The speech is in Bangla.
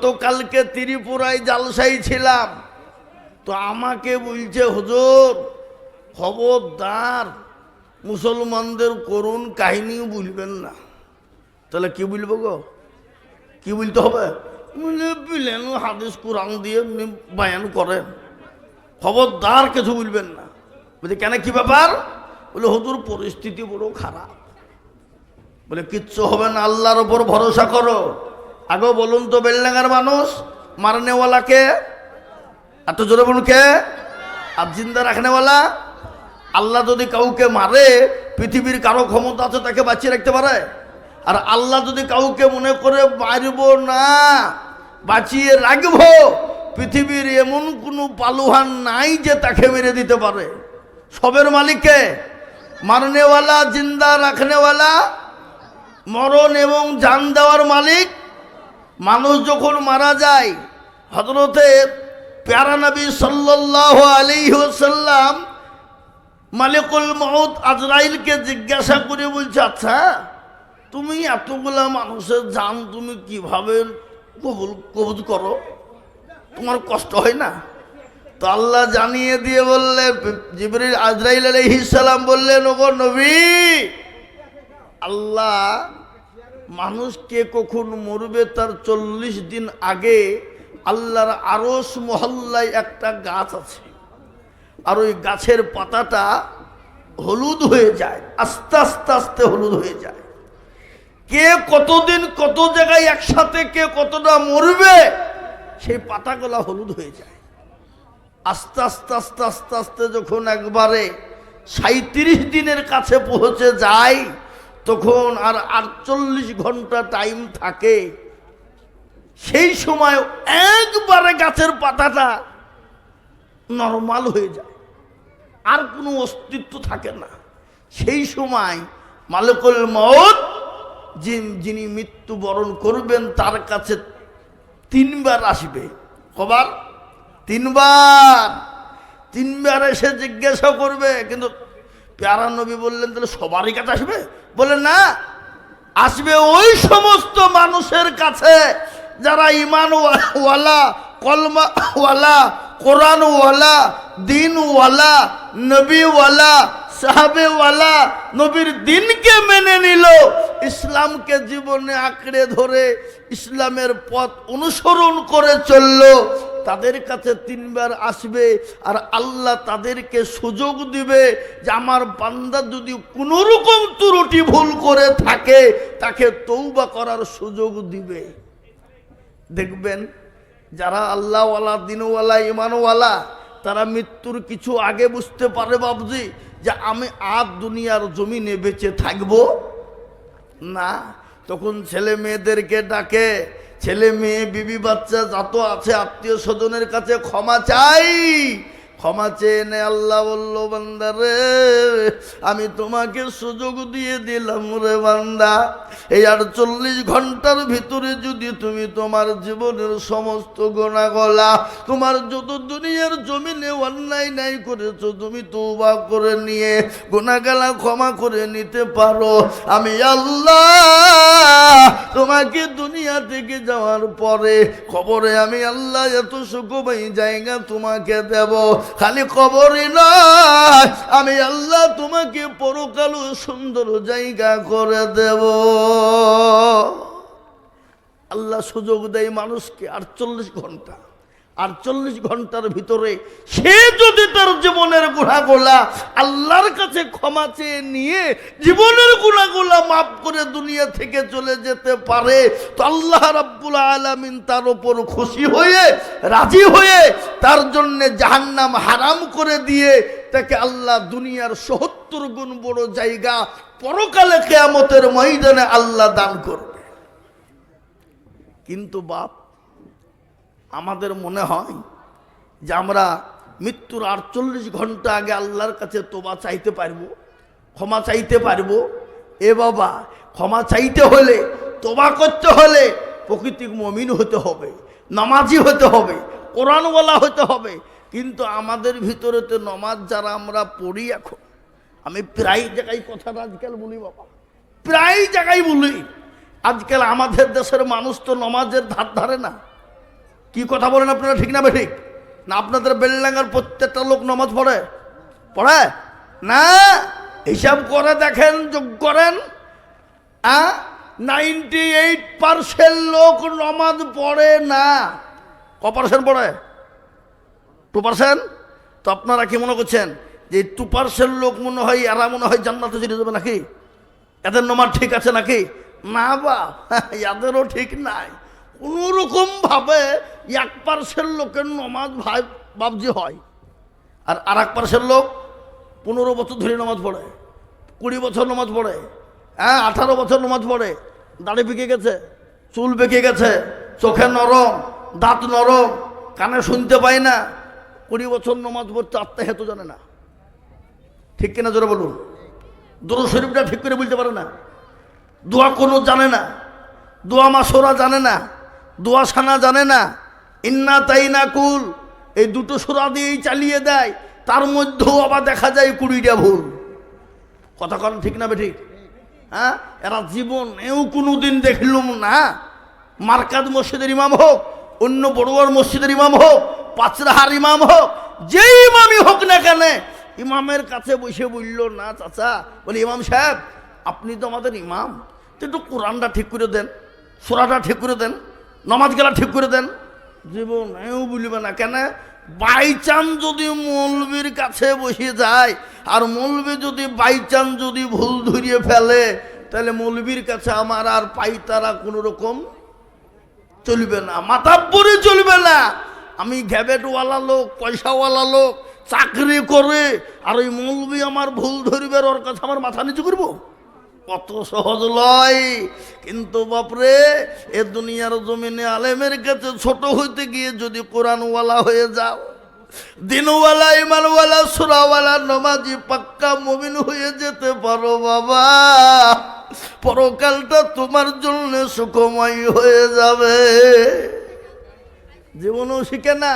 গতকালকে ত্রিপুরায় জালসাই ছিলাম, তো আমাকে বলছে হুজুর খবরদার মুসলমানদের করুণ কাহিনীও বলবেন না। তাহলে কি বলবো গো, কি বলতে হবে? বিলেন হাদিস কোরআন দিয়ে বায়ান করেন, খবরদার কিছু বলবেন না। বলছে কেন, কি ব্যাপার? বলে হুজুর পরিস্থিতি বড় খারাপ। বলে কিচ্ছু হবে না, আল্লাহর ওপর ভরসা করো। আগে বলুন তো বেলডাঙ্গার মানুষ মারনেওয়ালাকে, এত জোরে বলুন কে? আর জিন্দা রাখনেওয়ালা আল্লাহ। যদি কাউকে মারে পৃথিবীর কারো ক্ষমতা আছে তাকে বাঁচিয়ে রাখতে পারে? আর আল্লাহ যদি কাউকে মনে করে মারব না, বাঁচিয়ে রাখবো, পৃথিবীর এমন কোনো পালুহান নাই যে তাকে মেরে দিতে পারে। সবের মালিককে, মারনেওয়ালা, জিন্দা রাখনেওয়ালা, মরণ এবং জান দেওয়ার মালিক। মানুষ যখন মারা যায়, হযরতে প্যারা নবী সাল্লাল্লাহু আলাইহি ওয়াসাল্লাম মালিকুল মউত আজরাইলকে জিজ্ঞাসা করে বলছে, আচ্ছা তুমি এতগুলা মানুষের জান তুমি কিভাবে কবজ করো, তোমার কষ্ট হয় না? তো আল্লাহ জানিয়ে দিয়ে বললেন, জিবরিল আজরাইল আলাইহিস সালাম বললেন, ওগো নবী, আল্লাহ মানুষকে কখন মরবে তার 40 দিন আগে আল্লাহর আরশ মহল্লায় একটা গাছ আছে, আর ওই গাছের পাতাটা হলুদ হয়ে যায়, আস্তে আস্তে আস্তে হলুদ হয়ে যায়। কে কতদিন কত জায়গায় একসাথে কে কতটা মরবে, সেই পাতাগুলা হলুদ হয়ে যায়। আস্তে আস্তে আস্তে আস্তে আস্তে যখন একবারে 37 দিনের কাছে পৌঁছে যায়, তখন আর 48 ঘন্টা টাইম থাকে। সেই সময় একবারে গাছের পাতাটা নরমাল হয়ে যায়, আর কোনো অস্তিত্ব থাকে না। সেই সময় মালিকুল মউত যিনি মৃত্যুবরণ করবেন তার কাছে 3 বার আসবে। কবার? 3 বার। 3 বার এসে জিজ্ঞাসা করবে। কিন্তু প্যারা নবী বললেন, তাহলে সবারই কাছে আসবে? বলে না, আসবে ওই সমস্ত মানুষের কাছে যারা ঈমানওয়ালা, কলমাওয়ালা, কোরআনওয়ালা, দিনওয়ালা, নবীওয়ালা, সাহাবেওয়ালা, নবীর দিনকে মেনে নিল, ইসলামকে জীবনে আঁকড়ে ধরে ইসলামের পথ অনুসরণ করে চলল। তাদের কাছে 3 বার আসবে, আর আল্লাহ তাদেরকে সুযোগ দিবে যে আমার বান্দা যদি কোনো রকম ত্রুটি ভুল করে থাকে তাকে তওবা করার সুযোগ দিবে। দেখবেন যারা আল্লাহওয়ালা, দিনওয়ালা, ঈমানওয়ালা, তারা মৃত্যুর কিছু আগে বুঝতে পারে বাবজি যে আমি আর দুনিয়ার জমিনে বেঁচে থাকবো না। তখন ছেলে মেয়েদেরকে ডাকে, ছেলে মেয়ে, বিবি বাচ্চা যত আছে আত্মীয় স্বজনের কাছে ক্ষমা চাই। ক্ষমা চেয়ে নে। আল্লাহ বলল, বান্দা রে, আমি তোমাকে সুযোগ দিয়ে দিলাম রে বান্দা, এই 48 ঘন্টার ভিতরে যদি তুমি তোমার জীবনের সমস্ত গুনাহগুলা, তোমার যত দুনিয়ার জমিনে অন্যায় নাই করেছো, তুমি তওবা করে নিয়ে গুনাহগুলা ক্ষমা করে নিতে পারো, আমি আল্লাহ তোমাকে দুনিয়া থেকে যাওয়ার পরে কবরে আমি আল্লাহ এত সুখময় জায়গা তোমাকে দেব। খালি কবরই নয়, আমি আল্লাহ তোমাকে পরকাল সুন্দর জায়গা করে দেব। আল্লাহ সুযোগ দেয় মানুষকে 48 ঘন্টা। 48 ঘন্টার ভিতরে সে যদি তার জীবনের গুনাহগুলা আল্লাহর কাছে ক্ষমা চেয়ে নিয়ে জীবনের গুনাহগুলা মাফ করে দুনিয়া থেকে চলে যেতে পারে, তো আল্লাহ রাব্বুল আলামিন তার উপর খুশি হয়ে, রাজি হয়ে তার জন্য জাহান্নাম হারাম করে দিয়ে তাকে আল্লাহ দুনিয়ার ৭০ গুণ বড় জায়গা পরকালে কিয়ামতের ময়দানে আল্লাহ দান করবে। কিন্তু বাপ, আমাদের মনে হয় যে আমরা মৃত্যুর 48 ঘন্টা আগে আল্লাহর কাছে তওবা চাইতে পারবো, ক্ষমা চাইতে পারবো। এ বাবা, ক্ষমা চাইতে হলে, তওবা করতে হলে প্রকৃত মুমিন হতে হবে, নামাজি হতে হবে, কোরআনওয়ালা হতে হবে। কিন্তু আমাদের ভিতরে তো নামাজ যারা আমরা পড়ি, এখন আমি প্রায় জায়গায় কথাটা আজকাল বলি বাবা, প্রায় জায়গায় বলি, আজকাল আমাদের দেশের মানুষ তো নামাজের ধার ধারে না। কি কথা বলেন আপনারা, ঠিক না ঠিক না? আপনাদের বেলডাঙ্গার প্রত্যেকটা লোক নামাজ পড়ে পড়ে না? হিসাব করে দেখেন, যোগ করেন। 98% লোক নামাজ পড়ে না। ক% পড়ে? 2%। তো আপনারা কি মনে করছেন যে 2% লোক মনে হয় এরা মনে হয় জান্নাতে চলে যাবে নাকি? এদের নামাজ ঠিক আছে নাকি? না বা এদেরও ঠিক নাই। কোনোরকম ভাবে 1% লোকের নামাজ ভাই বাবজি হয়, আর 1% লোক 15 বছর ধরে নামাজ পড়ে, 20 বছর নামাজ পড়ে, 18 বছর নামাজ পড়ে, দাড়ি পেকে গেছে, চুল পেকে গেছে, চোখে নরম, দাঁত নরম, কানে শুনতে পায় না, 20 বছর নামাজ পড়তে আত্মা হেতু জানে না। ঠিক কিনা জোরে বলুন? দরুদ শরীফটা ঠিক করে বলতে পারে না, দোয়া কোনো জানে না, দোয়া মাসোরা জানে না, দোয়া সানা জানে না, ইন্না তাইনা কুল এই দুটো সূরা দিয়েই চালিয়ে দেয়। তার মধ্যেও আবার দেখা যায় 20টা ভুল। কথা কন ঠিক না বেঠিক? এরা জীবনেও কোনোদিন দেখলুম না মার্কাজ মসজিদের ইমাম হোক, অন্য বড়ুয়ার মসজিদের ইমাম হোক, পাঁচরাহার ইমাম হোক, যেই ইমামই হোক না কেন, ইমামের কাছে বসে বলল না চাচা, বলি ইমাম সাহেব আপনি তো আমাদের ইমাম, তো একটু কোরআনটা ঠিক করে দেন, সূরাটা ঠিক করে দেন, নামাজ গেলা ঠিক করে দেন। জীবনেও বলবে না। কেন? বাইচান্স যদি মৌলবীর কাছে বসে যায়, আর মৌলবী যদি বাইচান্স যদি ভুল ধরিয়ে ফেলে, তাহলে মৌলবীর কাছে আমার আর পাইতারা কোনো রকম চলবে না, মাতাব্বরি চলবে না। আমি ঘ্যাবেটওয়ালা লোক, পয়সাওয়ালা লোক, চাকরি করে, আর ওই মৌলবী আমার ভুল ধরিবে, ওর কাছে আমার মাথা নিচু করবো? কত সহজ লয়। কিন্তু বাপরে, এ দুনিয়ার জমিনে আলেমের কাছে ছোট হইতে গিয়ে যদি কোরআনওয়ালা হয়ে যাও, দিনওয়ালা, ইমানওয়ালা, সূরাওয়ালা, নামাজি, পাক্কা মুমিন হয়ে যেতে পারো বাবা, পরকালটা তোমার জন্য সুখময় হয়ে যাবে। জীবনও শিখে না।